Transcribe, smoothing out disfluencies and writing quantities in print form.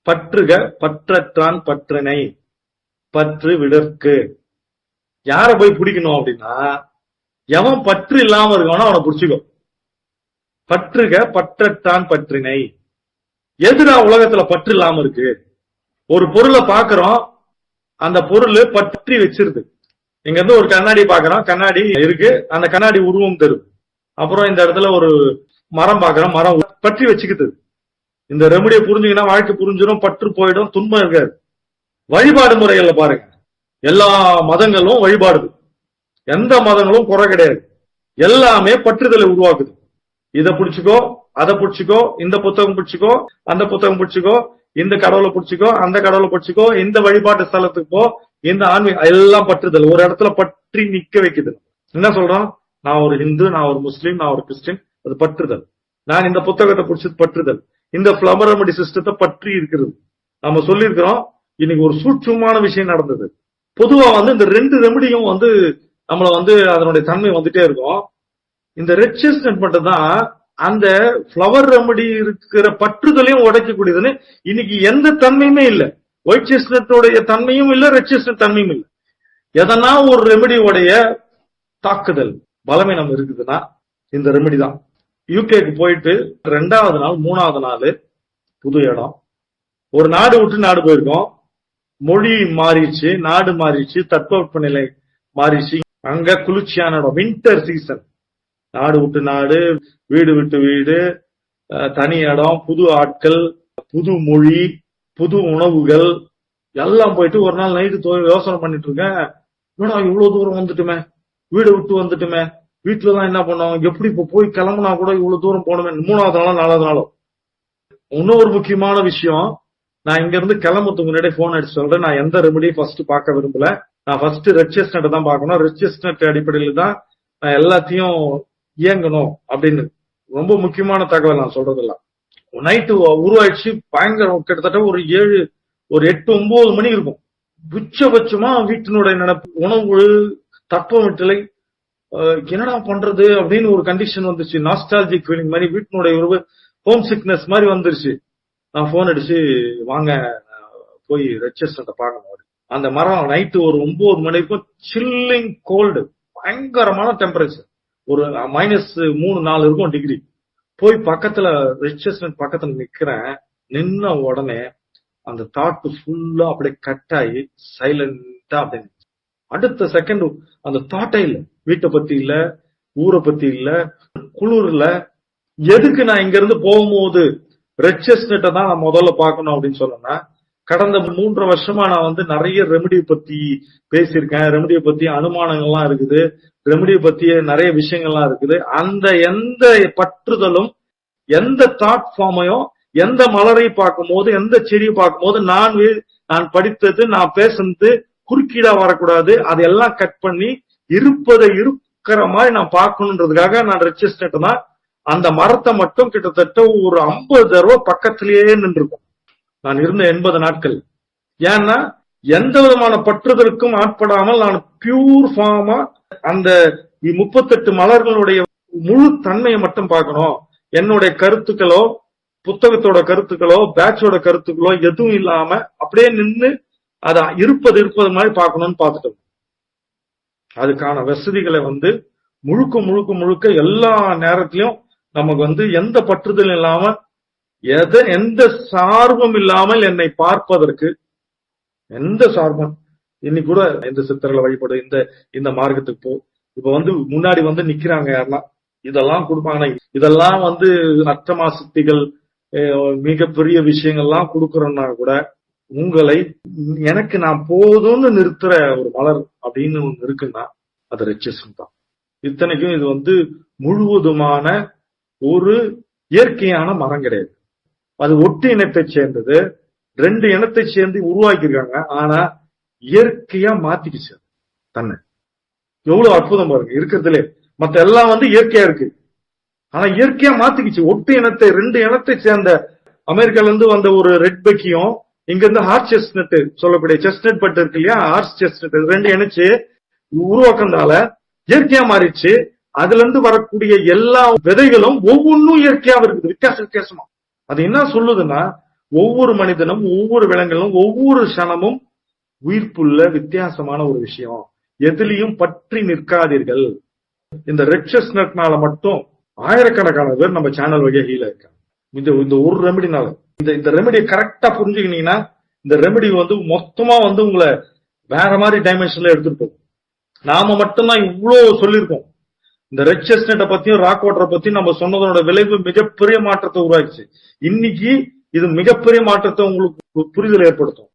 பற்றுக பற்றற்றான் பற்றினை பற்று விடற்கு. யார போய் பிடிக்கணும் அப்படின்னா, எவன் பற்று இல்லாம இருக்கானோ அவனை பிடிச்சுக்கோ. பற்றுக பற்றற்றான் பற்றினை. எதுடா உலகத்துல பற்று இல்லாம இருக்கு? ஒரு பொருளை பாக்குறோம், அந்த பொருள் பற்றி வச்சிருது. இங்க இருந்து ஒரு கண்ணாடி பாக்குறோம், கண்ணாடி இருக்கு, அந்த கண்ணாடி உருவம் தரும். அப்புறம் இந்த இடத்துல ஒரு மரம் பாக்குறோம், மரம் பற்றி வச்சுக்கிட்டு. இந்த ரெமடியை புரிஞ்சுக்கினா வாழ்க்கை புரிஞ்சிடும், பற்று போயிடும், துன்பம் இருக்காது. வழிபாடு முறைகள்ல பாருங்க, எல்லா மதங்களும் வழிபாடு, எந்த மதங்களும் குறை கிடையாது, எல்லாமே பற்றுதலை உருவாக்குது. இதை பிடிச்சுக்கோ, அதை பிடிச்சிக்கோ, இந்த புத்தகம் பிடிச்சிக்கோ, அந்த புத்தகம் பிடிச்சிக்கோ, இந்த கடவுளை பிடிச்சிக்கோ, அந்த கடவுளை பிடிச்சிக்கோ, இந்த வழிபாட்டு ஸ்தலத்துக்கு போ, இந்த ஆன்மீக எல்லாம் பற்றுதல். ஒரு இடத்துல பற்றி நிக்க வைக்குது. என்ன சொல்றோம்? நான் ஒரு இந்து, நான் ஒரு முஸ்லீம், நான் ஒரு கிறிஸ்டின், அது பற்றுதல். நான் இந்த புத்தகத்தை பிடிச்சது பற்றுதல். இந்த ஃபிளவர் ரெமடி சிஸ்டத்தை பற்றி இருக்கிறது. நம்ம சொல்லியிருக்கிறோம். இன்னைக்கு ஒரு சூட்சமான விஷயம் நடந்தது. பொதுவா இந்த 2 ரெமடியும் நம்மள அதனுடைய தன்மை வந்துட்டே இருக்கும். இந்த ரெட் செஸ்ட்நட் மட்டும் தான் அந்த ஃபிளவர் ரெமடி இருக்கிற பற்றுதலையும் உடைக்கக்கூடியதுன்னு. இன்னைக்கு எந்த தன்மையுமே இல்ல. ஒயிட் செஸ்ட்நட்டோடைய தன்மையும் இல்ல, ரெட் செஸ்ட்நட் தன்மையும் இல்ல. எதனா ஒரு ரெமடியோடைய தாக்குதல் பலமே இருக்குதுன்னா இந்த ரெமடி தான். யூகேக்கு போயிட்டு 2வது நாள் 3வது நாள் புது இடம், ஒரு நாடு விட்டு நாடு போயிருக்கோம். மொழி மாறிடுச்சு, நாடு மாறிடுச்சு, தட்பவெப்பநிலை மாறிடுச்சு. அங்க குளிர்ச்சியான இடம், வின்டர் சீசன். நாடு விட்டு நாடு, வீடு விட்டு வீடு, தனி இடம், புது ஆட்கள், புது மொழி, புது உணவுகள் எல்லாம் போயிட்டு ஒரு நாள் நைட்டு யோசனை பண்ணிட்டு இருக்கேன். இவ்வளவு தூரம் வந்துட்டுமே, வீடு விட்டு வந்துட்டுமே, வீட்டுலதான் என்ன பண்ணோம், எப்படி இப்ப போய் கிளம்புனா கூட இவ்வளவு தூரம் போகணுமே. 3வது நாளோ 4வது நாளோ. இன்னொரு முக்கியமான விஷயம், நான் இங்க இருந்து கிளம்புறதுக்கு முன்னாடி போன் அடிச்சு சொல்றேன், நான் எந்த ரெமடியும் ஃபர்ஸ்ட் பார்க்க விரும்பல. நான் ஃபர்ஸ்ட் ரெட் செஸ்ட்நட் தான் பார்க்கணும். ரெட் செஸ்ட்நட் அடிப்படையில தான் நான் எல்லாத்தையும் இயங்கணும் அப்படின்னு. ரொம்ப முக்கியமான தகவல் நான் சொல்றதெல்லாம். நைட்டு உருவாயிடுச்சு, பயங்கரம். கிட்டத்தட்ட ஒரு 8, 9 மணி இருக்கும். உச்சபட்சமா வீட்டினுடைய நினைப்பு, உணவு, தட்பவெப்பநிலை, என்னடா பண்றது அப்படின்னு ஒரு கண்டிஷன் வந்துச்சு. நாஸ்டாலஜிக் ஃபீலிங் மாதிரி, வீட்டினுடைய ஒரு ஹோம் சிக்னஸ் மாதிரி வந்துருச்சு. நான் போன் அடிச்சு, வாங்க போய் ரெட் செஸ்ட்நட்டை பார்க்கணும். அந்த மரம் நைட்டு ஒரு 9 மணிக்கும் சில்லிங் கோல்டு, பயங்கரமான டெம்பரேச்சர், ஒரு -3-4 இருக்கும் டிகிரி. போய் பக்கத்துல ரெட் செஸ்ட்நட் பக்கத்துல நிக்கிறேன். நின்ன உடனே அந்த தாட் ஃபுல்லா அப்படியே கட் ஆகி சைலண்டா அப்படியே. அடுத்த செகண்ட் அந்த தாட்டே இல்ல, வீட்டை பத்தி இல்ல, ஊரை பத்தி இல்ல, குளிர்ல. எதுக்கு நான் இங்க இருந்து போகும்போது ரெட் செஸ்ட்நட்டை தான் நான் முதல்ல பார்க்கணும் அப்படின்னு சொன்னா, கடந்த 3 வருஷமா நான் நிறைய ரெமடியை பத்தி பேசியிருக்கேன். ரெமடியை பத்தி அனுமானங்கள்லாம் இருக்குது, ரெமடியை பத்திய நிறைய விஷயங்கள்லாம் இருக்குது. அந்த எந்த பற்றுதலும், எந்த தாட் ஃபார்மையும், எந்த மலரை பார்க்கும் போது, எந்த செடியை பார்க்கும் போது நான் படித்தது, நான் பேசுனது குறுக்கீடா வரக்கூடாது. அதெல்லாம் கட் பண்ணி இருப்பதை இருக்கிற மாதிரி நான் பார்க்கணுன்றதுக்காக நான் ரெட் செஸ்ட்நட் தான். அந்த மரத்தை மட்டும் கிட்டத்தட்ட ஒரு 50 தடவை பக்கத்திலேயே நின்றுருக்கும் நான் இருந்த 80 நாட்கள். ஏன்னா எந்த விதமான பற்றுதலுக்கும் ஆட்படாமல் நான் பியூர் ஃபார்மா அந்த 38 மலர்களுடைய முழு தன்மையை மட்டும் பார்க்கணும். என்னுடைய கருத்துக்களோ, புத்தகத்தோட கருத்துக்களோ, பேட்சோட கருத்துக்களோ எதுவும் இல்லாம அப்படியே நின்று அதை இருப்பது மாதிரி பார்க்கணும்னு பார்த்துட்டோம். அதுக்கான வசதிகளை முழுக்க முழுக்க முழுக்க எல்லா நேரத்திலையும் நமக்கு எந்த பற்றுதலும் இல்லாம, எந்த சார்பும் இல்லாமல் என்னை பார்ப்பதற்கு, எந்த சார்பும். இன்னைக்கு கூட இந்த சித்தர்களை வழிபடு, இந்த மார்க்கத்துக்கு போ. இப்ப முன்னாடி நிக்கிறாங்க யாருன்னா, இதெல்லாம் கொடுப்பாங்க. இதெல்லாம் அஷ்டமா சித்திகள், மிகப்பெரிய விஷயங்கள்லாம் கொடுக்கறோம்னா கூட, உங்களை எனக்கு நான் போதும்னு நிறுத்துற ஒரு மலர் அப்படின்னு ஒண்ணு இருக்குன்னா அது ரெட் செஸ்ட்நட் தான். இத்தனைக்கும் இது முழுவதுமான ஒரு இயற்கையான மரம் கிடையாது. அது ஒட்டு இனத்தை சேர்ந்தது. 2 இனத்தை சேர்ந்து உருவாக்கியிருக்காங்க. ஆனா இயற்கையா மாத்திக்கிச்சு தன்னை. எவ்வளவு அற்புதம் பாருங்க. இருக்கிறதுலே மத்த எல்லாம் இயற்கையா இருக்கு, ஆனா இயற்கையா மாத்திக்கிச்சு. ஒட்டு இனத்தை 2 இனத்தை சேர்ந்த அமெரிக்கால இருந்து வந்த ஒரு ரெட் பெக்கியும், இங்க இருந்து ஹார்ஸ் செஸ்ட்நட் சொல்லக்கூடிய செஸ்ட்நட் பட்டு இருக்கு இல்லையா, ஹார்ஸ் செஸ்ட்நட், 2 இணைச்சு உருவாக்குறதால இயற்கையா மாறிடுச்சு. அதுல இருந்து வரக்கூடிய எல்லா விதைகளும் ஒவ்வொன்றும் இயற்கையா இருக்குது, வித்தியாசமா. அது என்ன சொல்லுதுன்னா, ஒவ்வொரு மனிதனும், ஒவ்வொரு விலங்குகளும், ஒவ்வொரு க்ஷணமும் உயிர்ப்புள்ள வித்தியாசமான ஒரு விஷயம். எதிலையும் பற்றி நிற்காதீர்கள். இந்த ரெட் செஸ்ட்நட்னால மட்டும் ஆயிரக்கணக்கான பேர் நம்ம சேனல் வழியா ஹீல் ஆயிருக்காங்க. இந்த ஒரு ரெமெடினால. இந்த ரெமெடியை கரெக்டா புரிஞ்சுக்கினீங்கன்னா, இந்த ரெமெடி மொத்தமா உங்களை வேற மாதிரி டைமென்ஷன்ல எடுத்துட்டு போகும். நாம மட்டும்தான் இவ்வளவு சொல்லியிருக்கோம். இந்த ரெட் செஸ்ட்நட்டை பத்தியும் ராக் வாட்டரை பத்தியும் நம்ம சொன்னதோட விளைவு மிகப்பெரிய மாற்றத்தை உருவாக்கிச்சு. இன்னைக்கு இது மிகப்பெரிய மாற்றத்தை உங்களுக்கு புரிதல் ஏற்படுத்தும்.